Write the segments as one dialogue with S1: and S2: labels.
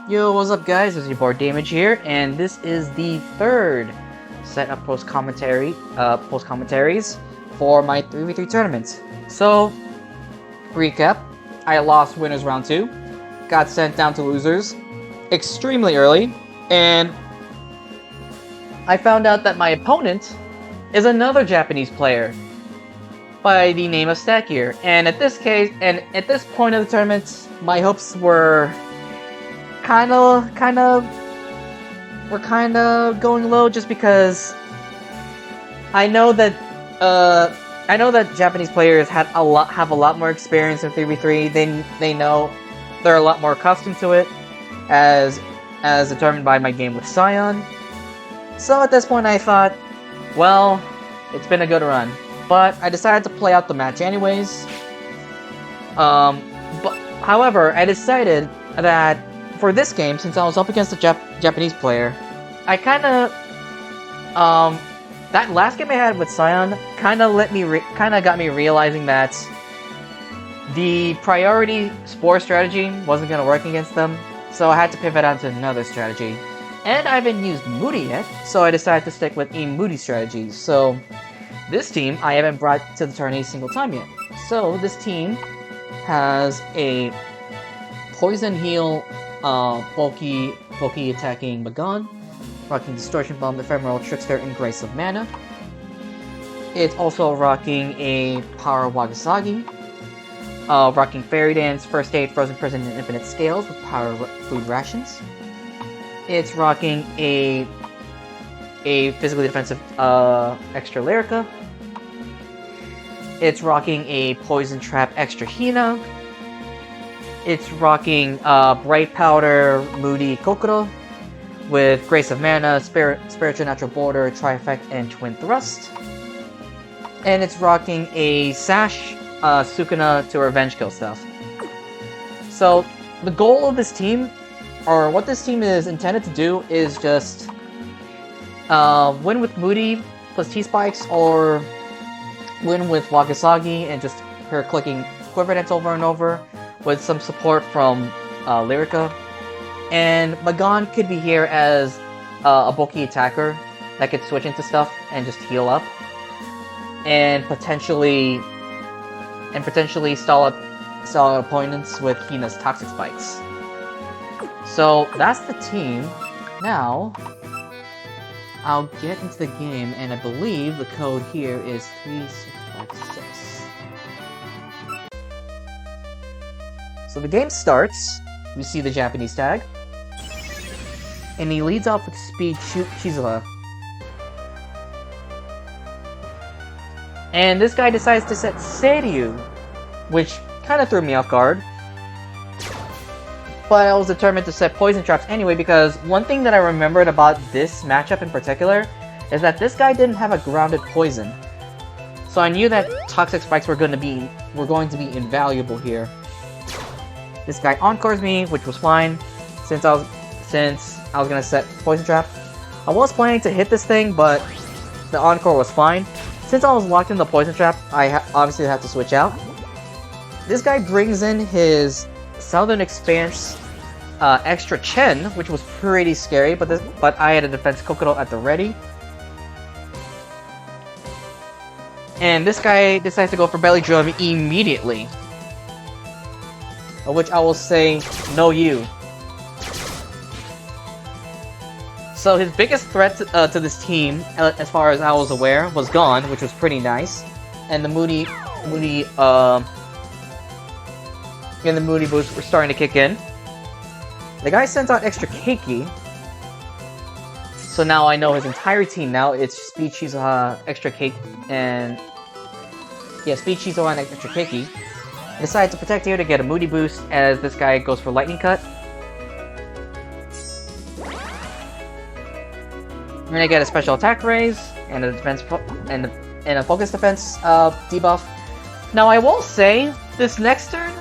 S1: Yo, what's up guys, it's your boy Damage here, and this is the third set of post-commentaries for my 3v3 tournament. So, recap, I lost winners round 2, got sent down to losers extremely early, and I found out that my opponent is another Japanese player by the name of Stackgear. And at this point of the tournament, my hopes were kind of going low, just because I know that Japanese players have a lot more experience in 3v3. They know, they're a lot more accustomed to it, as determined by my game with Scion. So at this point I thought, well, it's been a good run, but I decided to play out the match anyways. However, I decided that for this game, since I was up against a Japanese player, I that last game I had with Scion kind of got me realizing that the priority spore strategy wasn't gonna work against them, so I had to pivot onto another strategy. And I haven't used Moody yet, so I decided to stick with a Moody strategy. So this team I haven't brought to the tournament a single time yet. So this team has a Poison Heal, bulky attacking Magon, rocking Distortion Bomb, Ephemeral Trickster, and Grace of Mana. It's also rocking a Power Wagasagi, rocking Fairy Dance, First Aid, Frozen Prison, and Infinite Scales with Power Food Rations. It's rocking a physically defensive extra Lyrica. It's rocking a Poison Trap extra Hina. It's rocking Bright Powder Moody Kokoro with Grace of Mana, Spiritual Natural Border, Tri-Effect, and Twin Thrust. And it's rocking a Sash Sukuna to revenge kill stuff. So the goal of this team, or what this team is intended to do, is just win with Moody plus T-Spikes, or win with Wagasagi and just her clicking Quiver Dance over and over with some support from Lyrica. And Magon could be here as a bulky attacker that could switch into stuff and just heal up, and potentially stall out opponents with Hina's Toxic Spikes. So that's the team. Now I'll get into the game, and I believe the code here is 3656. So the game starts, we see the Japanese tag, and he leads off with Speed Shizuha. And this guy decides to set Seiryu, which kind of threw me off guard. But I was determined to set Poison Traps anyway, because one thing that I remembered about this matchup in particular is that this guy didn't have a grounded poison. So I knew that Toxic Spikes were going to be invaluable here. This guy encores me, which was fine, since I was gonna set Poison Trap. I was planning to hit this thing, but the encore was fine. Since I was locked in the Poison Trap, I obviously had to switch out. This guy brings in his Southern Expanse extra Chen, which was pretty scary, but I had a defense Kokoro at the ready. And this guy decides to go for Belly Drum immediately, which I will say, no you. So his biggest threat to this team, as far as I was aware, was gone, which was pretty nice. And the Moody boosts were starting to kick in. The guy sends out extra Keiki. So now I know his entire team. Now it's Speed Shizuha, extra Keiki, and yeah, Speed Shizuha and extra Keiki. I decided to protect here to get a Moody boost, as this guy goes for Lightning Cut. I'm gonna get a special attack raise and a defense and a focus defense debuff. Now I will say, this next turn,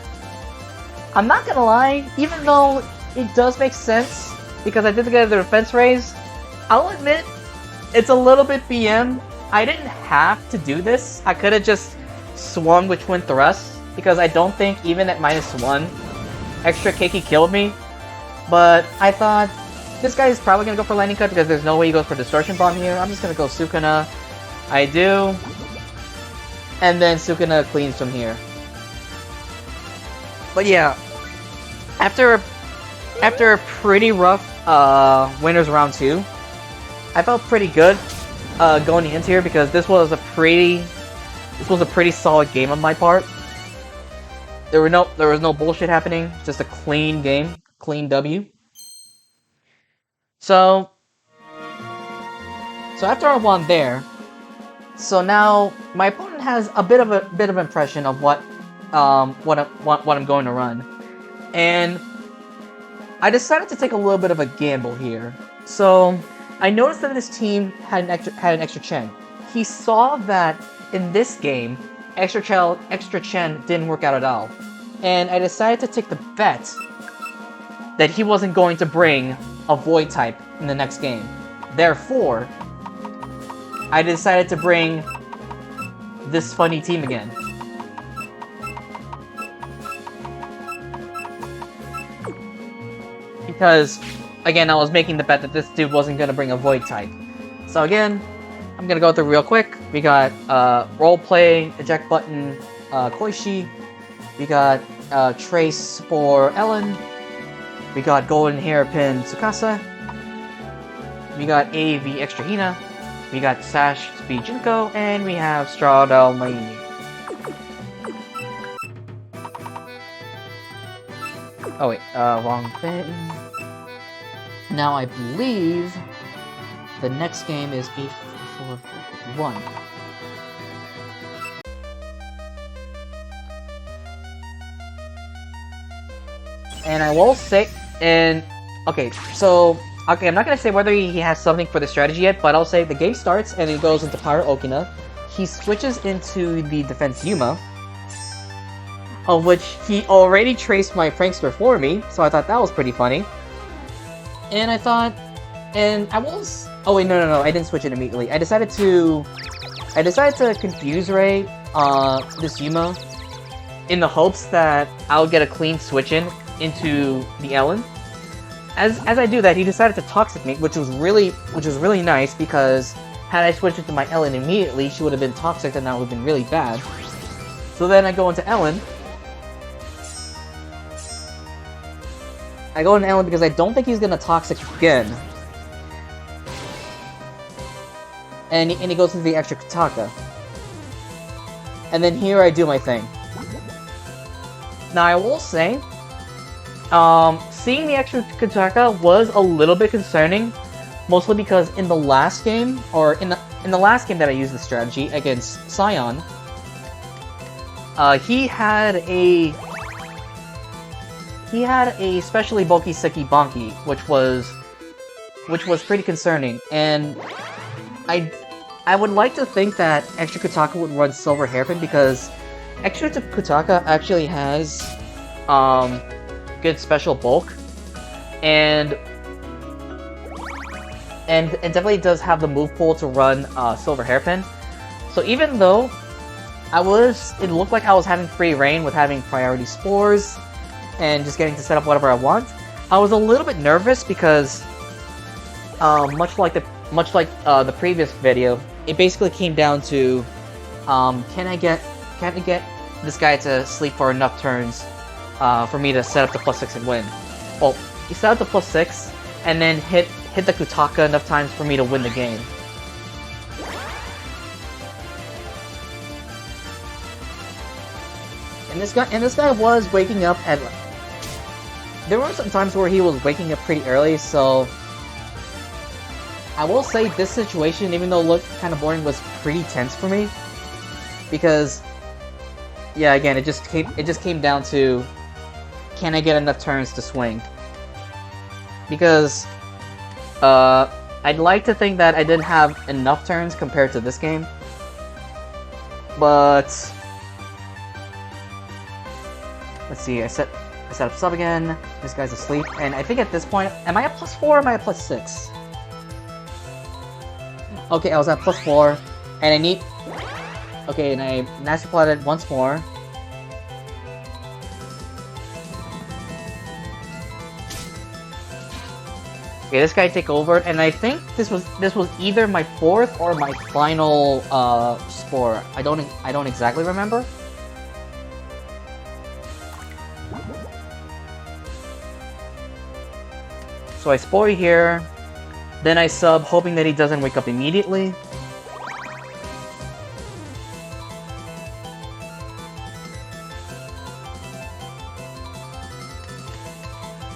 S1: I'm not gonna lie, even though it does make sense because I did get the defense raise, I'll admit it's a little bit BM. I didn't have to do this. I could have just swung with Twin Thrust, because I don't think even at -1, extra Keiki killed me. But I thought, this guy is probably gonna go for Lightning Cut because there's no way he goes for Distortion Bomb here. I'm just gonna go Sukuna. I do. And then Sukuna cleans from here. But yeah, after a pretty rough winners round 2, I felt pretty good going into here because this was a pretty solid game on my part. There was no bullshit happening, just a clean game, clean W. So after I won there, so now my opponent has a bit of impression of what I'm going to run, and I decided to take a little bit of a gamble here. So I noticed that this team had an extra Chen. He saw that in this game, extra Chen didn't work out at all, and I decided to take the bet that he wasn't going to bring a Void type in the next game. Therefore, I decided to bring this funny team again. Because, again, I was making the bet that this dude wasn't going to bring a Void type. So again, I'm going to go through real quick. We got Roleplay, Eject Button, Koishi. We got Trace, Spore, Ellen. We got Golden Hairpin, Tsukasa. We got AV, Extra Hina. We got Sash, Speed, Junko. And we have Strawdell, Maini. Oh wait, wrong thing. Now I believe the next game is 8-4-1. And I will say, okay, I'm not gonna say whether he has something for the strategy yet, but I'll say the game starts and he goes into Power Okina. He switches into the Defense Yuma, of which he already traced my Prankster for me, so I thought that was pretty funny. And I thought, oh wait, no, I didn't switch it immediately. I decided to confuse Ray, this Yuma, in the hopes that I'll get a clean switch into the Ellen. As I do that, he decided to Toxic me, which was really nice, because had I switched into my Ellen immediately, she would have been Toxic and that would have been really bad. So then I go into Ellen. I go into Ellen because I don't think he's gonna Toxic again. And he goes into the extra Kataka. And then here I do my thing. Now I will say, seeing the extra Kataka was a little bit concerning, mostly because in the last game, or in the last game that I used the strategy against Scion, he had a especially bulky Seki Bonky, which was pretty concerning, and I would like to think that extra Kutaka would run Silver Hairpin, because extra Kutaka actually has good special bulk, and definitely does have the move pool to run Silver Hairpin. So even though it looked like I was having free reign with having priority spores and just getting to set up whatever I want, I was a little bit nervous because much like the previous video, it basically came down to can I get this guy to sleep for enough turns for me to set up the +6 and win. Well, he set up the +6 and then hit the Kutaka enough times for me to win the game. And this guy was waking up at... There were some times where he was waking up pretty early, so... I will say this situation, even though it looked kind of boring, was pretty tense for me. Because... yeah, again, it just came down to... can I get enough turns to swing? Because... I'd like to think that I didn't have enough turns compared to this game. But... let's see, I set up sub again, this guy's asleep, and I think at this point, am I at +4 or am I at +6? Okay, I was at +4, and I need... okay, and I nasty plotted once more. Okay, this guy take over, and I think this was either my 4th or my final spore. I don't exactly remember. So I spore here, then I sub, hoping that he doesn't wake up immediately.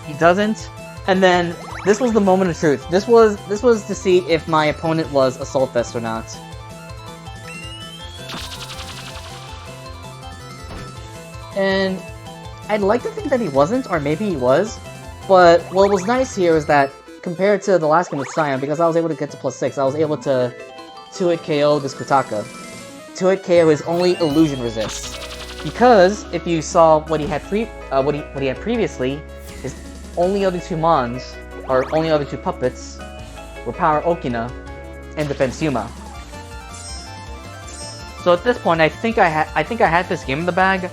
S1: He doesn't, and then this was the moment of truth. This was to see if my opponent was Assault Vest or not. And I'd like to think that he wasn't, or maybe he was. But what was nice here is that, compared to the last game with Scion, because I was able to get to +6, I was able to 2-hit KO this Kutaka. 2-hit KO his only illusion resist. Because, if you saw what he had previously, his only other 2 Mons, or only other 2 puppets, were Power Okina and Defense Yuma. So at this point, I think I had this game in the bag.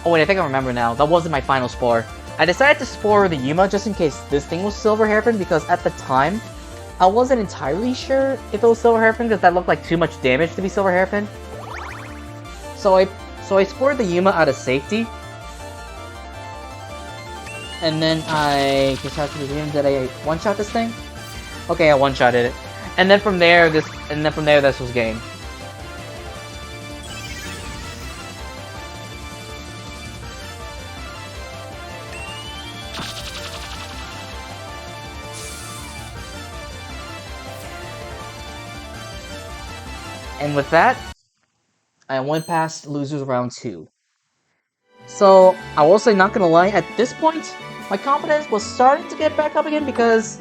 S1: Oh wait, I think I remember now. That wasn't my final spore. I decided to spore the Yuma just in case this thing was Silver Hairpin, because at the time, I wasn't entirely sure if it was Silver Hairpin, because that looked like too much damage to be Silver Hairpin. So I spored the Yuma out of safety. And then I just have to presume that I one-shot this thing? Okay, I one-shotted it. And then from there, this was game. And with that, I went past losers round 2. So, I will say, not gonna lie, at this point, my confidence was starting to get back up again, because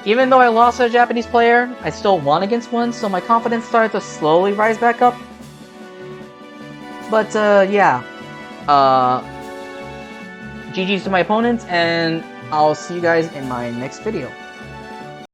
S1: even though I lost to a Japanese player, I still won against one, so my confidence started to slowly rise back up. But, yeah. GG's to my opponent, and I'll see you guys in my next video.